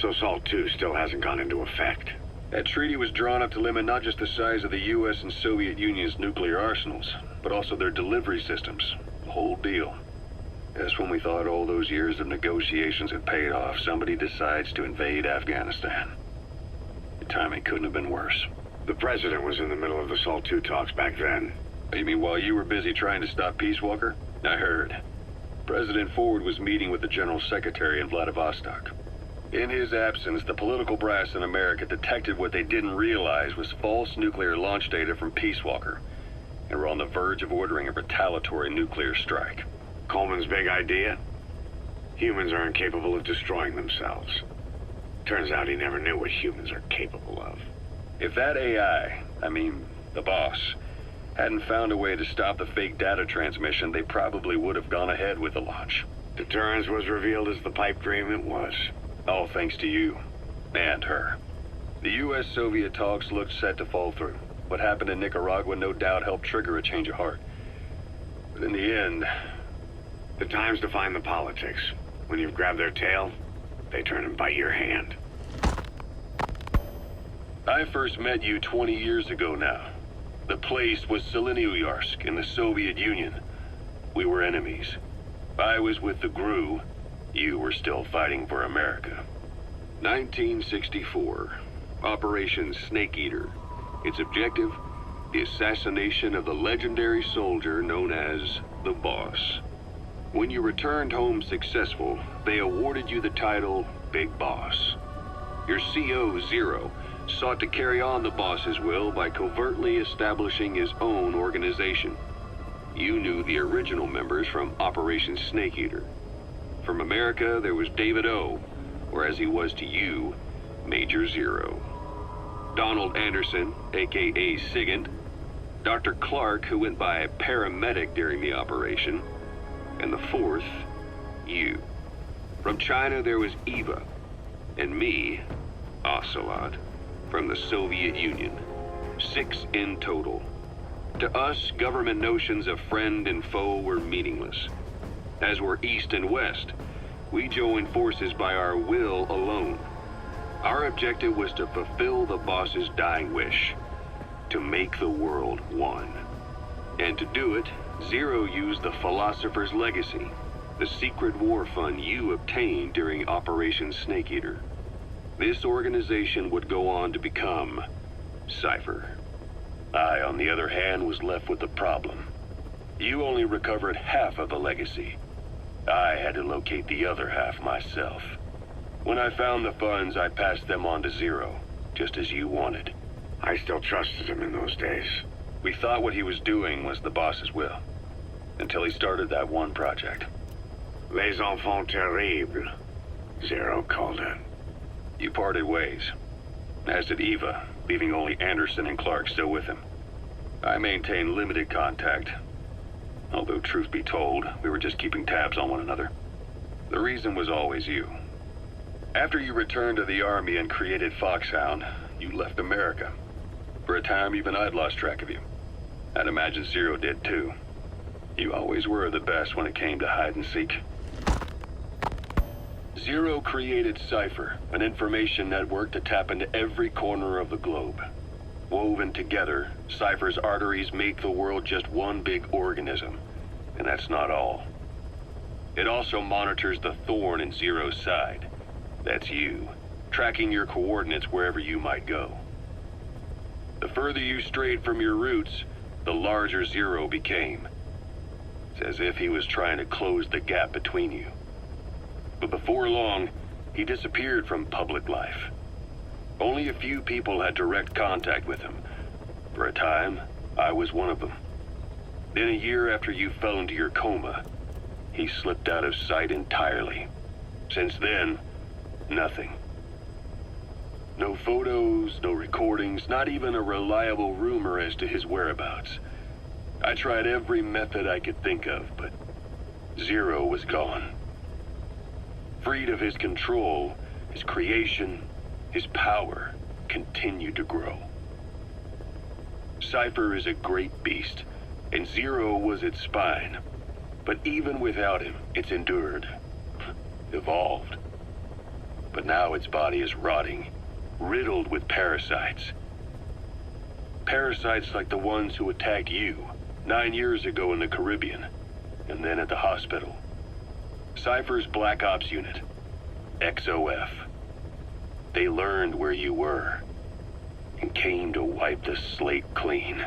So SALT II still hasn't gone into effect. That treaty was drawn up to limit not just the size of the U.S. and Soviet Union's nuclear arsenals, but also their delivery systems. The whole deal. That's when we thought all those years of negotiations had paid off. Somebody decides to invade Afghanistan. The timing couldn't have been worse. The president was in the middle of the SALT II talks back then. You mean while you were busy trying to stop Peace Walker? I heard. President Ford was meeting with the General Secretary in Vladivostok. In his absence, the political brass in America detected what they didn't realize was false nuclear launch data from Peace Walker, and were on the verge of ordering a retaliatory nuclear strike. Coleman's big idea? Humans are incapable of destroying themselves. Turns out he never knew what humans are capable of. If that AI, the boss, hadn't found a way to stop the fake data transmission, they probably would have gone ahead with the launch. Deterrence was revealed as the pipe dream it was. All thanks to you. And her. The U.S.-Soviet talks looked set to fall through. What happened in Nicaragua no doubt helped trigger a change of heart. But in the end... The time's to find the politics. When you've grabbed their tail, they turn and bite your hand. I first met you 20 years ago now. The place was Selenouyarsk in the Soviet Union. We were enemies. I was with the GRU. You were still fighting for America. 1964. Operation Snake Eater. Its objective? The assassination of the legendary soldier known as the Boss. When you returned home successful, they awarded you the title Big Boss. Your CO, Zero, sought to carry on the boss's will by covertly establishing his own organization. You knew the original members from Operation Snake Eater. From America, there was David O, or as he was to you, Major Zero. Donald Anderson, aka Sigint. Dr. Clark, who went by paramedic during the operation. And the fourth, you. From China, there was Eva. And me, Ocelot. From the Soviet Union. 6 in total. To us, government notions of friend and foe were meaningless. As were East and West, we joined forces by our will alone. Our objective was to fulfill the boss's dying wish, to make the world one. And to do it, Zero used the Philosopher's Legacy, the secret war fund you obtained during Operation Snake Eater. This organization would go on to become Cypher. I, on the other hand, was left with the problem. You only recovered half of the legacy. I had to locate the other half myself. When I found the funds, I passed them on to Zero, just as you wanted. I still trusted him in those days. We thought what he was doing was the boss's will, until he started that one project. Les enfants terribles, Zero called it. You parted ways, as did Eva, leaving only Anderson and Clark still with him. I maintained limited contact, although truth be told, we were just keeping tabs on one another. The reason was always you. After you returned to the Army and created Foxhound, you left America. For a time, even I'd lost track of you. I'd imagine Zero did too. You always were the best when it came to hide and seek. Zero created Cypher, an information network to tap into every corner of the globe. Woven together, Cypher's arteries make the world just one big organism. And that's not all. It also monitors the thorn in Zero's side. That's you, tracking your coordinates wherever you might go. The further you strayed from your roots, the larger Zero became. It's as if he was trying to close the gap between you. But before long, he disappeared from public life. Only a few people had direct contact with him. For a time, I was one of them. Then a year after you fell into your coma, he slipped out of sight entirely. Since then, nothing. No photos, no recordings, not even a reliable rumor as to his whereabouts. I tried every method I could think of, but Zero was gone. Freed of his control, his creation, his power continued to grow. Cypher is a great beast, and Zero was its spine. But even without him, it's endured, evolved. but now its body is rotting, riddled with parasites. Parasites like the ones who attacked you 9 years ago in the Caribbean, and then at the hospital. Cypher's Black Ops Unit, XOF. They learned where you were, and came to wipe the slate clean.